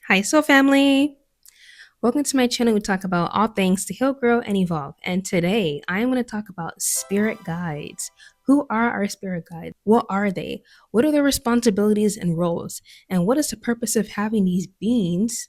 Hi, Soul Family. Welcome to my channel. We talk about all things to heal, grow, and evolve. And today I'm going to talk about spirit guides. Who are our spirit guides? What are they? What are their responsibilities and roles? And what is the purpose of having these beings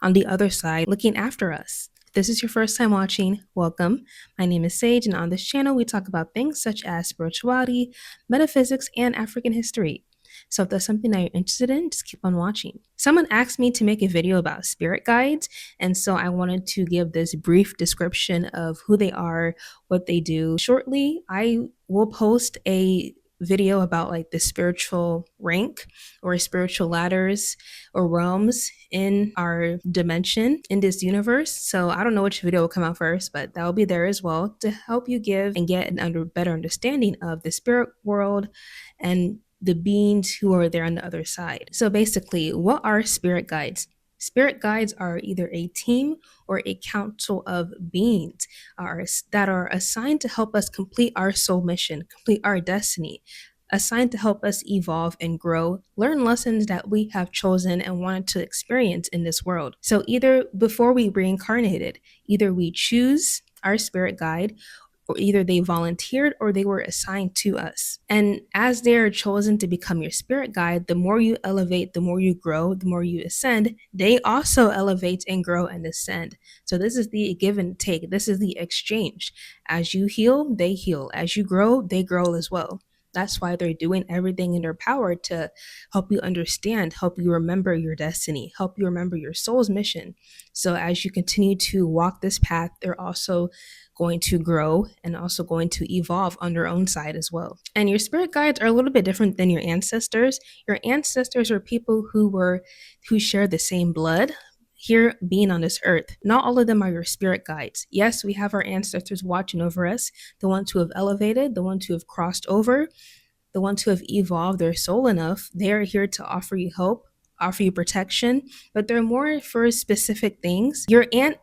on the other side looking after us? If this is your first time watching, welcome. My name is Sage, and on this channel we talk about things such as spirituality, metaphysics, and African history. So if that's something that you're interested in, just keep on watching. Someone asked me to make a video about spirit guides, and so I wanted to give this brief description of who they are, what they do. Shortly, I will post a video about like the spiritual rank or spiritual ladders or realms in our dimension in this universe. So I don't know which video will come out first, but that will be there as well to help you give and get an better understanding of the spirit world and the beings who are there on the other side. So basically, what are spirit guides? Spirit guides are either a team or a council of beings that are assigned to help us complete our soul mission, complete our destiny, assigned to help us evolve and grow, learn lessons that we have chosen and wanted to experience in this world. So either before we reincarnated, either we choose our spirit guide, or either they volunteered or they were assigned to us. And as they are chosen to become your spirit guide, the more you elevate, the more you grow, the more you ascend, they also elevate and grow and ascend. So this is the give and take. This is the exchange. As you heal, they heal. As you grow, they grow as well. That's why they're doing everything in their power to help you understand, help you remember your destiny, help you remember your soul's mission. So as you continue to walk this path, they're also going to grow and also going to evolve on their own side as well. And your spirit guides are a little bit different than your ancestors. Your ancestors are people who share the same blood here being on this earth. Not all of them are your spirit guides. Yes, we have our ancestors watching over us, the ones who have elevated, the ones who have crossed over, the ones who have evolved their soul enough. They are here to offer you hope, offer you protection, but they're more for specific things. Your aunt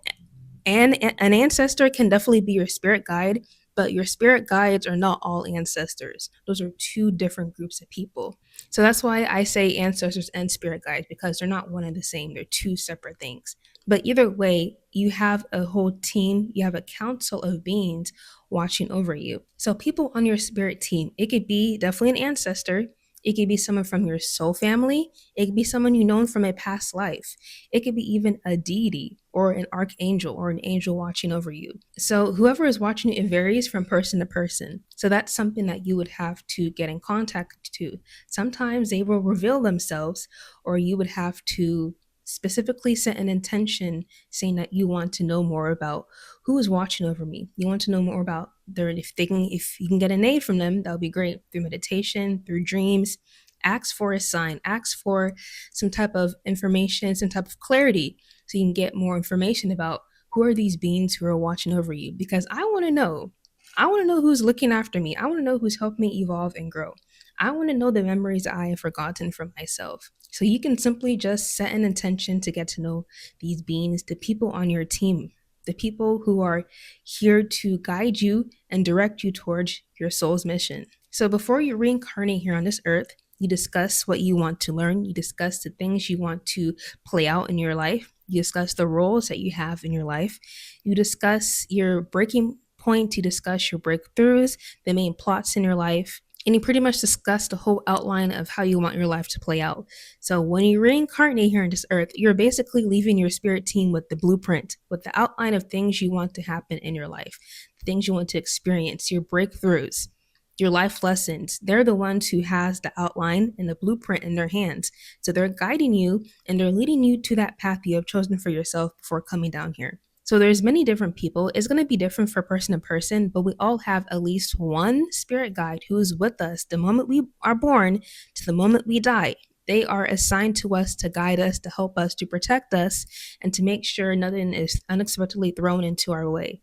and an ancestor can definitely be your spirit guide, but your spirit guides are not all ancestors. Those are two different groups of people. So that's why I say ancestors and spirit guides, because they're not one and the same. They're two separate things. But either way, you have a whole team, you have a council of beings watching over you. So people on your spirit team, it could be definitely an ancestor. It could be someone from your soul family. It could be someone you known from a past life. It could be even a deity or an archangel or an angel watching over you. So whoever is watching you, it varies from person to person. So that's something that you would have to get in contact to. Sometimes they will reveal themselves, or you would have to specifically set an intention saying that you want to know more about who is watching over me. You want to know more about if you can get an aid from them, that would be great, through meditation, through dreams. Ask for a sign, ask for some type of information, some type of clarity, so you can get more information about who are these beings who are watching over you. Because I want to know. I want to know who's looking after me. I want to know who's helped me evolve and grow. I want to know the memories I have forgotten from myself. So you can simply just set an intention to get to know these beings, the people on your team, the people who are here to guide you and direct you towards your soul's mission. So before you reincarnate here on this earth, you discuss what you want to learn. You discuss the things you want to play out in your life. You discuss the roles that you have in your life. You discuss your breaking points. You discuss your breakthroughs, the main plots in your life. And you pretty much discuss the whole outline of how you want your life to play out. So when you reincarnate here on this earth, you're basically leaving your spirit team with the blueprint, with the outline of things you want to happen in your life, things you want to experience, your breakthroughs, your life lessons. They're the ones who has the outline and the blueprint in their hands. So they're guiding you and they're leading you to that path you have chosen for yourself before coming down here. So there's many different people. It's going to be different for person to person, but we all have at least one spirit guide who is with us the moment we are born to the moment we die. They are assigned to us to guide us, to help us, to protect us, and to make sure nothing is unexpectedly thrown into our way.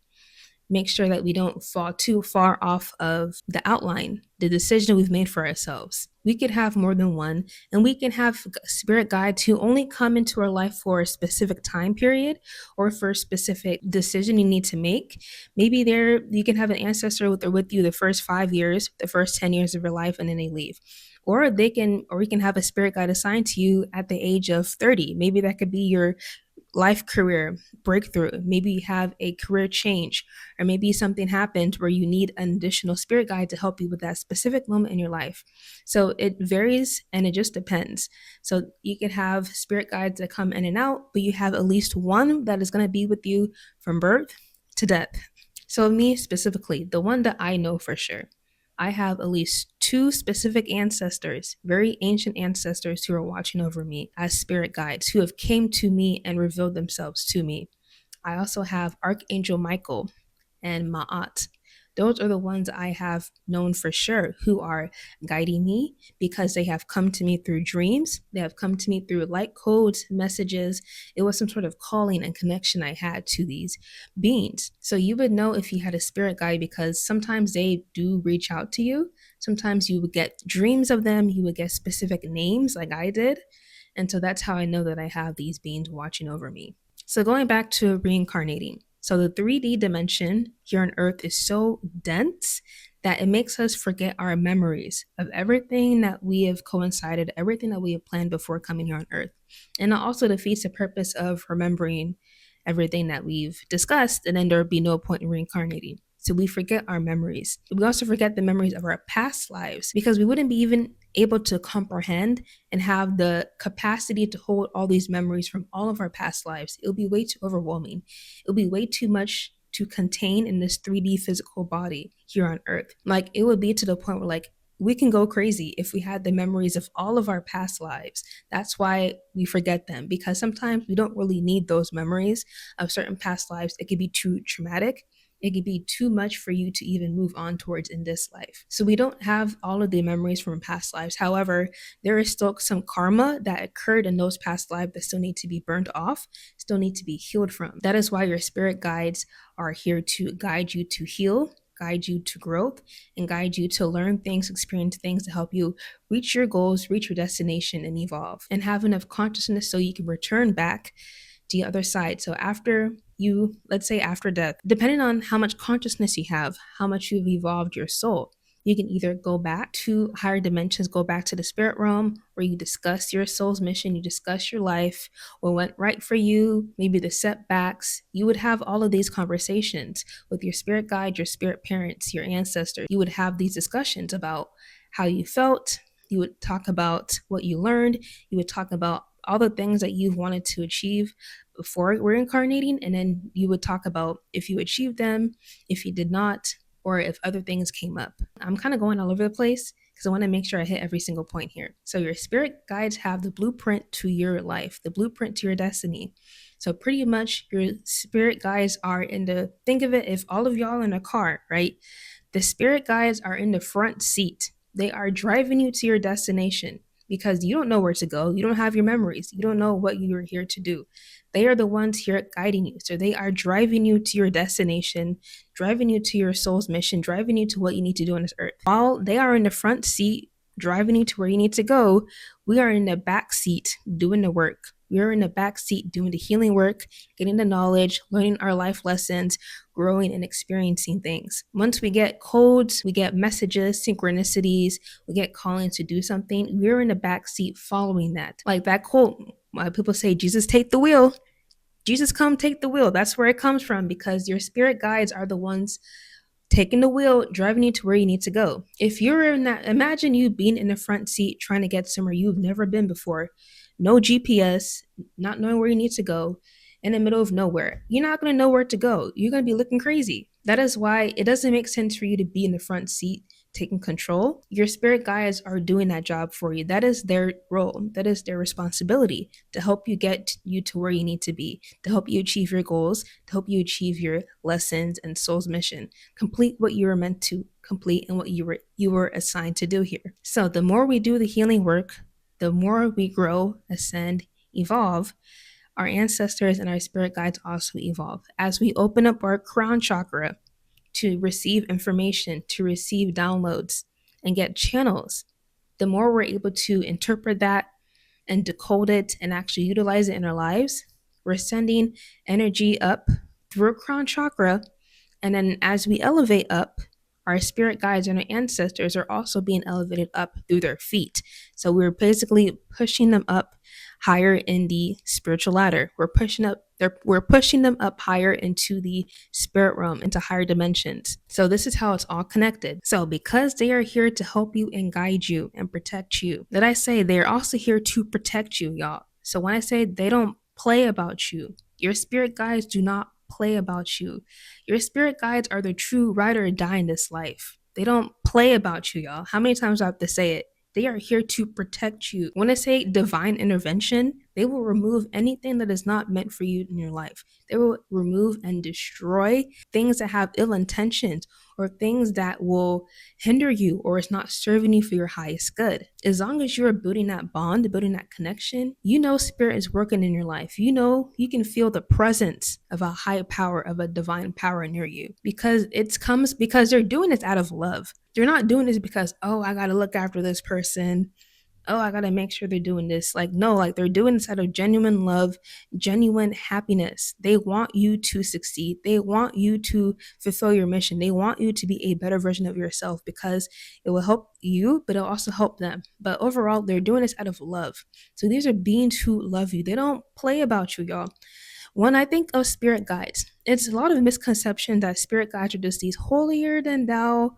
Make sure that we don't fall too far off of the outline, the decision we've made for ourselves. We could have more than one, and we can have spirit guides who only come into our life for a specific time period or for a specific decision you need to make. Maybe you can have an ancestor with you the first 5 years, the first 10 years of your life, and then they leave. Or you can have a spirit guide assigned to you at the age of 30. Maybe that could be your life career breakthrough. Maybe you have a career change, or maybe something happened where you need an additional spirit guide to help you with that specific moment in your life. So it varies and it just depends. So you can have spirit guides that come in and out, but you have at least one that is going to be with you from birth to death. So me specifically, the one that I know for sure, I have at least two specific ancestors, very ancient ancestors who are watching over me as spirit guides who have came to me and revealed themselves to me. I also have Archangel Michael and Ma'at. Those are the ones I have known for sure who are guiding me because they have come to me through dreams. They have come to me through light codes, messages. It was some sort of calling and connection I had to these beings. So you would know if you had a spirit guide because sometimes they do reach out to you. Sometimes you would get dreams of them. You would get specific names like I did. And so that's how I know that I have these beings watching over me. So going back to reincarnating. So the 3D dimension here on Earth is so dense that it makes us forget our memories of everything that we have coincided, everything that we have planned before coming here on Earth. And it also defeats the purpose of remembering everything that we've discussed, and then there would be no point in reincarnating. So we forget our memories. We also forget the memories of our past lives because we wouldn't be even able to comprehend and have the capacity to hold all these memories from all of our past lives. It'll be way too overwhelming. It'll be way too much to contain in this 3D physical body here on Earth. Like it would be to the point where like we can go crazy if we had the memories of all of our past lives. That's why we forget them, because sometimes we don't really need those memories of certain past lives. It could be too traumatic. It could be too much for you to even move on towards in this life. So we don't have all of the memories from past lives. However, there is still some karma that occurred in those past lives that still need to be burned off, still need to be healed from. That is why your spirit guides are here to guide you to heal, guide you to growth, and guide you to learn things, experience things to help you reach your goals, reach your destination, and evolve, and have enough consciousness so you can return back to the other side. So after you, let's say after death, depending on how much consciousness you have, how much you've evolved your soul, you can either go back to higher dimensions, go back to the spirit realm where you discuss your soul's mission, you discuss your life, what went right for you, maybe the setbacks. You would have all of these conversations with your spirit guide, your spirit parents, your ancestors. You would have these discussions about how you felt. You would talk about what you learned. You would talk about all the things that you've wanted to achieve before reincarnating, and then you would talk about if you achieved them, if you did not, or if other things came up. I'm kind of going all over the place because I want to make sure I hit every single point here. So your spirit guides have the blueprint to your life, the blueprint to your destiny. So pretty much your spirit guides are in the, think of it, if all of y'all in a car, right? The spirit guides are in the front seat. They are driving you to your destination because you don't know where to go. You don't have your memories. You don't know what you are here to do. They are the ones here guiding you. So they are driving you to your destination, driving you to your soul's mission, driving you to what you need to do on this earth. While they are in the front seat, driving you to where you need to go, we are in the back seat doing the work. We are in the back seat doing the healing work, getting the knowledge, learning our life lessons, growing and experiencing things. Once we get codes, we get messages, synchronicities, we get callings to do something, we're in the back seat following that. Like that quote, why people say, Jesus, take the wheel. Jesus, come take the wheel. That's where it comes from, because your spirit guides are the ones taking the wheel, driving you to where you need to go. If you're in that, imagine you being in the front seat trying to get somewhere you've never been before, no GPS, not knowing where you need to go, in the middle of nowhere. You're not going to know where to go. You're going to be looking crazy. That is why it doesn't make sense for you to be in the front seat taking control. Your spirit guides are doing that job for you. That is their role. That is their responsibility to help you get you to where you need to be, to help you achieve your goals, to help you achieve your lessons and soul's mission. Complete what you were meant to complete and what you were assigned to do here. So the more we do the healing work, the more we grow, ascend, evolve. Our ancestors and our spirit guides also evolve. As we open up our crown chakra to receive information, to receive downloads, and get channels, the more we're able to interpret that and decode it and actually utilize it in our lives, we're sending energy up through our crown chakra. And then as we elevate up, our spirit guides and our ancestors are also being elevated up through their feet. So we're basically pushing them up higher in the spiritual ladder. We're pushing them up higher into the spirit realm, into higher dimensions. So this is how it's all connected. So because they are here to help you and guide you and protect you, that I say they're also here to protect you, y'all. So when I say they don't play about you, your spirit guides do not play about you. Your spirit guides are the true ride or die in this life. They don't play about you, y'all. How many times do I have to say it? They are here to protect you. When I say divine intervention, they will remove anything that is not meant for you in your life. They will remove and destroy things that have ill intentions or things that will hinder you or is not serving you for your highest good. As long as you're building that bond, building that connection, you know spirit is working in your life. You know you can feel the presence of a high power, of a divine power near you, because it comes because they're doing this out of love. They're not doing this because, oh, I got to look after this person. Oh, I got to make sure they're doing this. Like, no, like they're doing this out of genuine love, genuine happiness. They want you to succeed. They want you to fulfill your mission. They want you to be a better version of yourself because it will help you, but it'll also help them. But overall, they're doing this out of love. So these are beings who love you. They don't play about you, y'all. When I think of spirit guides, it's a lot of misconception that spirit guides are just these holier than thou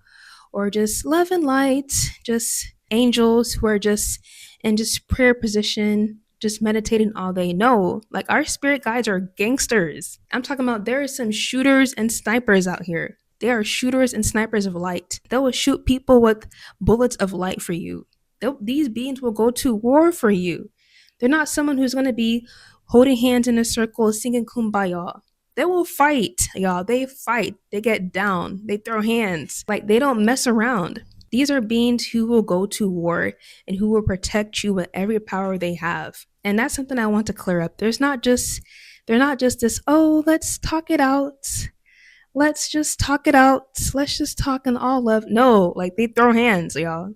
or just love and light, just angels who are just in just prayer position, just meditating all day. No, like our spirit guides are gangsters. I'm talking about there are some shooters and snipers out here. They are shooters and snipers of light. They will shoot people with bullets of light for you. These beings will go to war for you. They're not someone who's going to be holding hands in a circle, singing kumbaya. They will fight, y'all. They fight. They get down. They throw hands. Like, they don't mess around. These are beings who will go to war and who will protect you with every power they have. And that's something I want to clear up. They're not just this, oh, let's talk it out. Let's just talk it out. Let's just talk in all love. No, like they throw hands, y'all.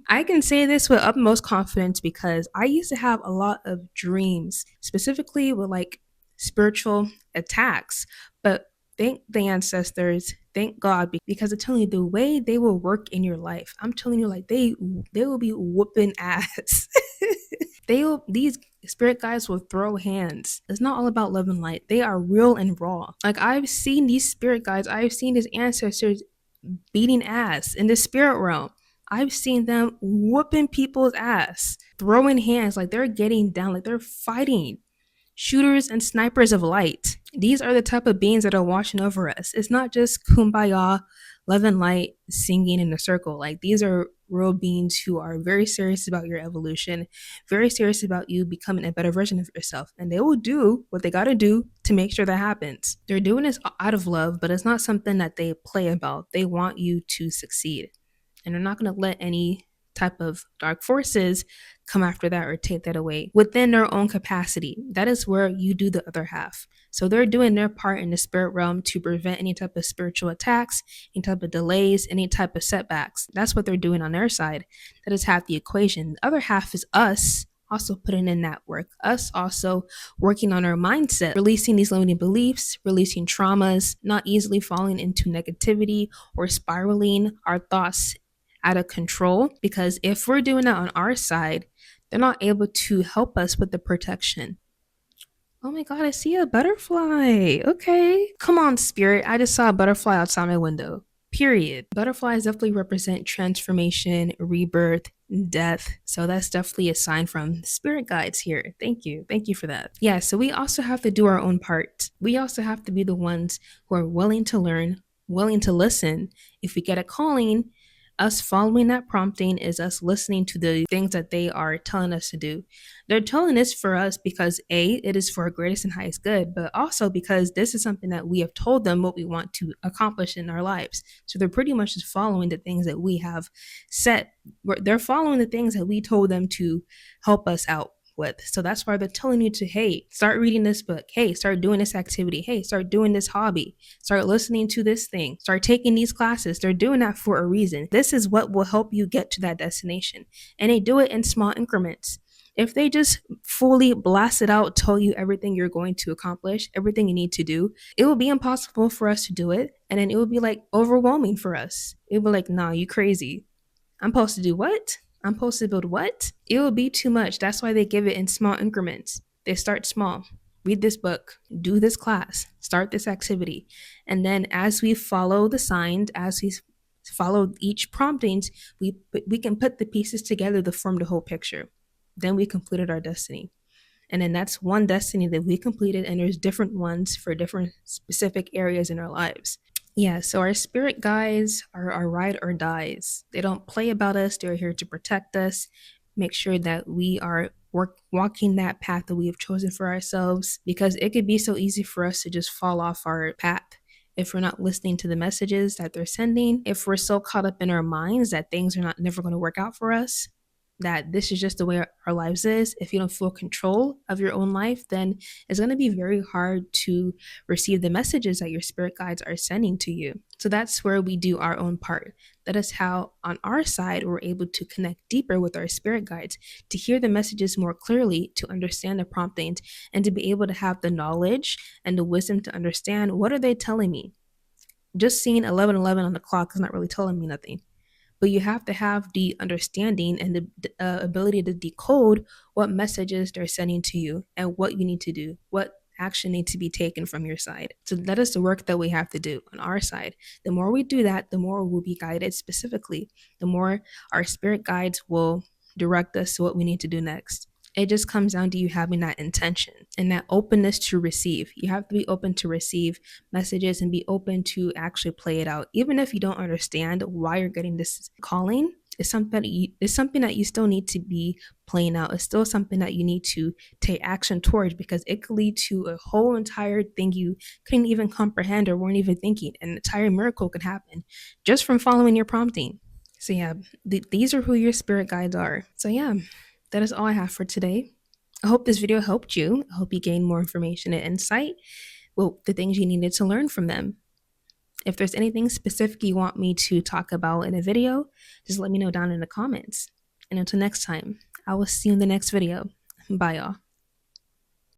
I can say this with utmost confidence because I used to have a lot of dreams, specifically with like spiritual attacks. But thank the ancestors, thank God, because I'm telling you the way they will work in your life. I'm telling you, like they will be whooping ass. These spirit guides will throw hands. It's not all about love and light. They are real and raw. Like I've seen these spirit guides, I've seen these ancestors beating ass in the spirit realm. I've seen them whooping people's ass, throwing hands, like they're getting down, like they're fighting. Shooters and snipers of light. These are the type of beings that are watching over us. It's not just kumbaya, love and light, singing in a circle. Like these are real beings who are very serious about your evolution, very serious about you becoming a better version of yourself. And they will do what they got to do to make sure that happens. They're doing this out of love, but it's not something that they play about. They want you to succeed. And they're not going to let any type of dark forces come after that or take that away within their own capacity. That is where you do the other half. So they're doing their part in the spirit realm to prevent any type of spiritual attacks, any type of delays, any type of setbacks. That's what they're doing on their side. That is half the equation. The other half is us also putting in that work, us also working on our mindset, releasing these limiting beliefs, releasing traumas, not easily falling into negativity or spiraling our thoughts out of control. Because if we're doing that on our side, they're not able to help us with the protection. Oh my God, I see a butterfly. Okay. Come on, spirit. I just saw a butterfly outside my window. Period. Butterflies definitely represent transformation, rebirth, death. So that's definitely a sign from spirit guides here. Thank you. Thank you for that. Yeah, so we also have to do our own part. We also have to be the ones who are willing to learn, willing to listen. If we get a calling, us following that prompting is us listening to the things that they are telling us to do. They're telling this for us because A, it is for our greatest and highest good, but also because this is something that we have told them what we want to accomplish in our lives. So they're pretty much just following the things that we have set. They're following the things that we told them to help us out with. So that's why they're telling you to, hey, start reading this book. Hey, start doing this activity. Hey, start doing this hobby. Start listening to this thing. Start taking these classes. They're doing that for a reason. This is what will help you get to that destination. And they do it in small increments. If they just fully blast it out, tell you everything you're going to accomplish, everything you need to do, it will be impossible for us to do it. And then it will be like overwhelming for us. It will be like, nah, you crazy. I'm supposed to do what? I'm supposed to build what? It will be too much. That's why they give it in small increments. They start small. Read this book, do this class, start this activity. And then as we follow the signs, as we follow each promptings, we can put the pieces together to form the whole picture. Then we completed our destiny. And then that's one destiny that we completed, and there's different ones for different specific areas in our lives. Yeah, so our spirit guides are our ride or dies. They don't play about us, they're here to protect us, make sure that we are walking that path that we have chosen for ourselves, because it could be so easy for us to just fall off our path if we're not listening to the messages that they're sending, if we're so caught up in our minds that things are not never going to work out for us, that this is just the way our lives is. If you don't feel control of your own life, then it's going to be very hard to receive the messages that your spirit guides are sending to you. So that's where we do our own part. That is how, on our side, we're able to connect deeper with our spirit guides, to hear the messages more clearly, to understand the promptings, and to be able to have the knowledge and the wisdom to understand, what are they telling me? Just seeing 11:11 on the clock is not really telling me nothing, but you have to have the understanding and the ability to decode what messages they're sending to you and what you need to do, what action needs to be taken from your side. So that is the work that we have to do on our side. The more we do that, the more we'll be guided specifically, the more our spirit guides will direct us to what we need to do next. It just comes down to you having that intention and that openness to receive. You have to be open to receive messages and be open to actually play it out. Even if you don't understand why you're getting this calling, it's something that you still need to be playing out. It's still something that you need to take action towards, because it could lead to a whole entire thing you couldn't even comprehend or weren't even thinking. An entire miracle could happen just from following your prompting. So yeah, these are who your spirit guides are. So yeah, that is all I have for today. I hope this video helped you. I hope you gained more information and insight. Well, the things you needed to learn from them. If there's anything specific you want me to talk about in a video, just let me know down in the comments. And until next time, I will see you in the next video. Bye, y'all.